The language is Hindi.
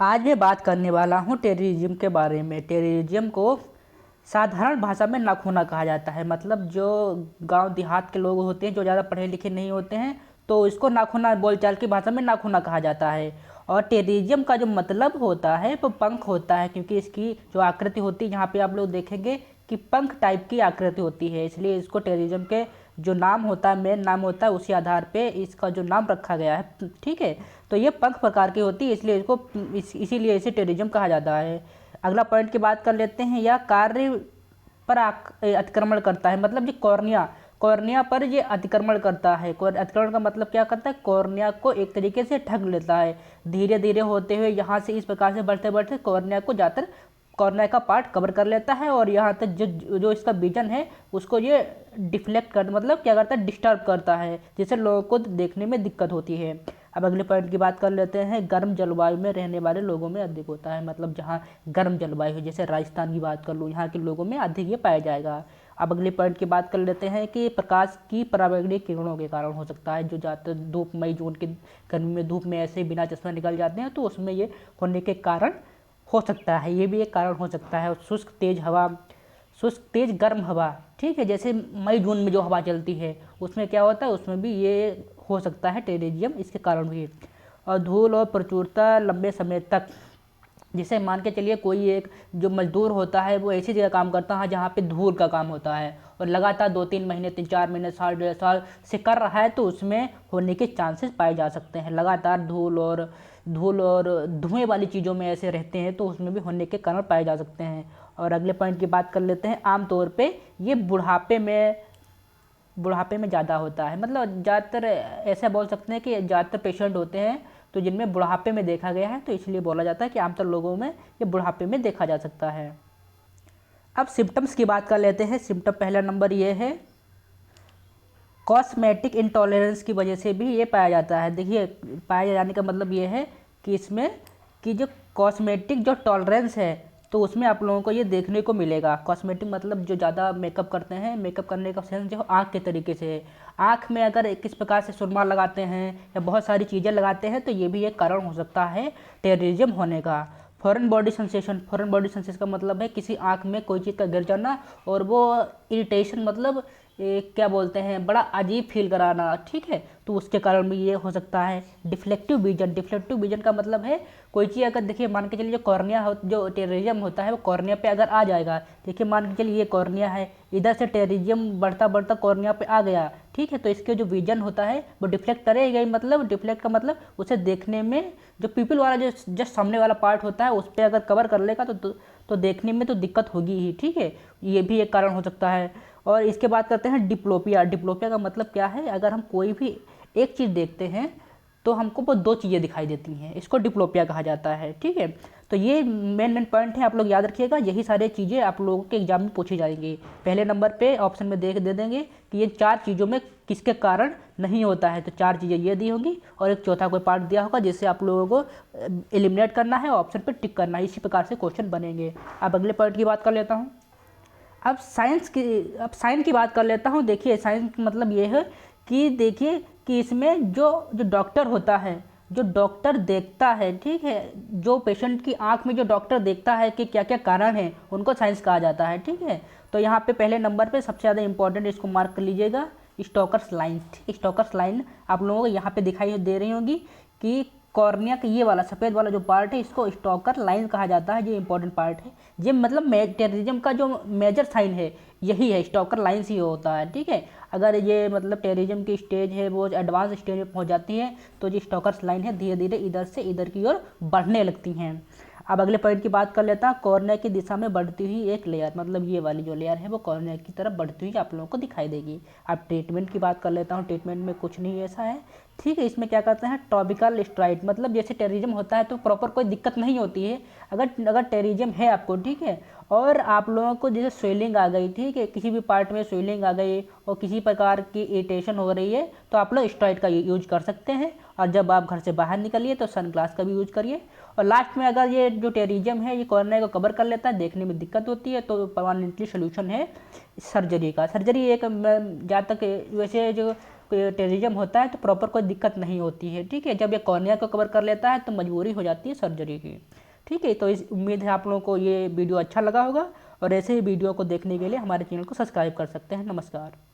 आज मैं बात करने वाला हूँ टेररिज्म के बारे में। टेररिज्म को साधारण भाषा में नाखूना कहा जाता है। मतलब जो गांव देहात के लोग होते हैं, जो ज़्यादा पढ़े लिखे नहीं होते हैं, तो इसको नाखूना, बोलचाल की भाषा में नाखूना कहा जाता है। और टेररिज्म का जो मतलब होता है वो पंख होता है, क्योंकि इसकी जो आकृति होती है, यहाँ पे आप लोग देखेंगे कि पंख टाइप की आकृति होती है, इसलिए इसको टेररिज्म के जो नाम होता है, मेन नाम होता है, उसी आधार पे इसका जो नाम रखा गया है। ठीक है, तो ये पंख प्रकार की होती है, इसलिए इसको इसीलिए इसे टेररिज्म कहा जाता है। अगला पॉइंट की बात कर लेते हैं। यह कार्य पर अतिक्रमण करता है। मतलब ये कॉर्निया कॉर्निया पर ये अतिक्रमण करता है। अतिक्रमण का मतलब क्या करता है? कॉर्निया को एक तरीके से ढक लेता है, धीरे धीरे होते हुए यहाँ से इस प्रकार से बढ़ते बढ़ते कॉर्निया को ज़्यादातर कॉर्निया का पार्ट कवर कर लेता है, और यहाँ तक जो जो इसका विजन है उसको ये डिफ्लेक्ट कर, मतलब क्या करता है, डिस्टर्ब करता है, जिससे लोगों को देखने में दिक्कत होती है। अब अगले पॉइंट की बात कर लेते हैं। गर्म जलवायु में रहने वाले लोगों में अधिक होता है। मतलब जहाँ गर्म जलवायु है, जैसे राजस्थान की बात कर लूँ, यहाँ के लोगों में अधिक ये पाया जाएगा। अब अगले पॉइंट की बात कर लेते हैं कि प्रकाश की पराबैंगनी किरणों के कारण हो सकता है। जो ज़्यादातर धूप, मई जून की गर्मी में धूप में ऐसे ही बिना चश्मा निकल जाते हैं, तो उसमें ये होने के कारण हो सकता है, ये भी एक कारण हो सकता है। शुष्क तेज हवा, शुष्क तेज गर्म हवा, ठीक है, जैसे मई जून में जो हवा चलती है उसमें क्या होता है, उसमें भी ये हो सकता है टेररिज्म इसके कारण भी। और धूल और प्रचुरता लंबे समय तक, जिसे मान के चलिए कोई एक जो मजदूर होता है वो ऐसी जगह काम करता है जहाँ पे धूल का काम होता है, और लगातार 2-3 महीने, 3-4 महीने, साल 1.5 साल से कर रहा है, तो उसमें होने के चांसेस पाए जा सकते हैं। लगातार धूल और धुएं वाली चीज़ों में ऐसे रहते हैं, तो उसमें भी होने के कारण पाए जा सकते हैं। और अगले पॉइंट की बात कर लेते हैं। आमतौर पे ये बुढ़ापे में ज़्यादा होता है। मतलब ज़्यादातर ऐसा बोल सकते हैं कि ज़्यादातर पेशेंट होते हैं तो जिनमें बुढ़ापे में देखा गया है, तो इसलिए बोला जाता है कि आमतौर लोगों में ये बुढ़ापे में देखा जा सकता है। अब सिम्टम्स की बात कर लेते हैं। सिम्टम पहला नंबर ये है, कॉस्मेटिक इंटॉलरेंस की वजह से भी ये पाया जाता है। देखिए, पाया जाने का मतलब ये है कि इसमें कि जो कॉस्मेटिक जो टॉलरेंस है, तो उसमें आप लोगों को ये देखने को मिलेगा। कॉस्मेटिक मतलब जो ज़्यादा मेकअप करते हैं, मेकअप करने का सेंस जो आँख के तरीके से है, आँख में अगर किस प्रकार से सुरमा लगाते हैं या बहुत सारी चीज़ें लगाते हैं, तो ये भी एक कारण हो सकता है टेररिज्म होने का। फॉरेन बॉडी सेंसेशन का मतलब है किसी आँख में कोई चीज़ का गिर जाना, और वो इरिटेशन, मतलब क्या बोलते हैं, बड़ा अजीब फील कराना, ठीक है, तो उसके कारण भी ये हो सकता है। डिफ्लेक्टिव विजन का मतलब है कोई चीज़ अगर, देखिए मान के चलिए जो कॉर्निया हो, जो टेररिज्म होता है वो कॉर्निया पे अगर आ जाएगा, देखिए मान के चलिए ये कॉर्निया है, इधर से टेररिज्म बढ़ता बढ़ता कॉर्निया पे आ गया, ठीक है, तो इसके जो विजन होता है वो डिफ्लेक्ट करेगा ही। मतलब डिफ्लेक्ट का मतलब उसे देखने में जो पीपल वाला जो जस्ट सामने वाला पार्ट होता है उस पर अगर कवर कर लेगा तो देखने में तो दिक्कत होगी ही, ठीक है, ये भी एक कारण हो सकता है। और इसके बाद करते हैं डिप्लोपिया का मतलब क्या है? अगर हम कोई भी एक चीज़ देखते हैं तो हमको वो दो चीज़ें दिखाई देती हैं, इसको डिप्लोपिया कहा जाता है, ठीक है। तो ये मेन पॉइंट है, आप लोग याद रखिएगा। यही सारी चीज़ें आप लोगों के एग्जाम में पूछी जाएंगी। पहले नंबर पे ऑप्शन में दे देंगे कि ये 4 चीज़ों में किसके कारण नहीं होता है, तो 4 चीज़ें ये दी होंगी, और एक चौथा कोई पार्ट दिया होगा जिससे आप लोगों को एलिमिनेट करना है, ऑप्शन पर टिक करना है। इसी प्रकार से क्वेश्चन बनेंगे। अब अगले पॉइंट की बात कर लेता हूँ। अब साइंस की बात कर लेता हूँ। देखिए, साइंस मतलब ये है कि देखिए कि इसमें जो जो डॉक्टर होता है, जो डॉक्टर देखता है, ठीक है, जो पेशेंट की आंख में जो डॉक्टर देखता है कि क्या क्या कारण है, उनको साइंस कहा जाता है, ठीक है। तो यहाँ पे पहले नंबर पे सबसे ज़्यादा इंपॉर्टेंट, इसको मार्क कर लीजिएगा, स्टोकर्स लाइन। स्टोकर्स लाइन आप लोगों को यहाँ पे दिखाई दे रही होगी कि कॉर्निया का ये वाला सफ़ेद वाला जो पार्ट है, इसको स्टोकर लाइन कहा जाता है। ये इंपॉर्टेंट पार्ट है, ये मतलब टेररिज्म का जो मेजर साइन है यही है, स्टोकर लाइन्स ही होता है, ठीक है। अगर ये मतलब टेररिज्म की स्टेज है वो एडवांस स्टेज में पहुंच जाती है, तो जो स्टोकर्स लाइन है धीरे धीरे इधर से इधर की ओर बढ़ने लगती हैं। अब अगले पॉइंट की बात कर लेता हूँ। कॉर्निया की दिशा में बढ़ती हुई एक लेयर, मतलब ये वाली जो लेयर है वो कॉर्निया की तरफ बढ़ती हुई आप लोगों को दिखाई देगी। अब ट्रीटमेंट की बात कर लेता हूँ। ट्रीटमेंट में कुछ नहीं ऐसा है, ठीक है। इसमें क्या करते हैं, टॉपिकल स्टेरॉइड, मतलब जैसे टेररिज्म होता है तो प्रॉपर कोई दिक्कत नहीं होती है। अगर टेररिज्म है आपको, ठीक है, और आप लोगों को जैसे स्वेलिंग आ गई, ठीक है, किसी भी पार्ट में स्वेलिंग आ गई और किसी प्रकार की इरिटेशन हो रही है, तो आप लोग स्टेरॉइड का यूज कर सकते हैं। और जब आप घर से बाहर निकलिए तो सनग्लास का भी यूज करिए। और लास्ट में अगर ये जो टेररिज्म है ये कॉर्निया को कवर कर लेता है, देखने में दिक्कत होती है, तो परमानेंटली सोल्यूशन है सर्जरी का। सर्जरी एक जहाँ तक वैसे जो टेरिज्म होता है तो प्रॉपर कोई दिक्कत नहीं होती है, ठीक है। जब ये कॉर्निया को कवर कर लेता है तो मजबूरी हो जाती है सर्जरी की, ठीक है। तो इस उम्मीद है आप लोगों को ये वीडियो अच्छा लगा होगा, और ऐसे ही वीडियो को देखने के लिए हमारे चैनल को सब्सक्राइब कर सकते हैं। नमस्कार।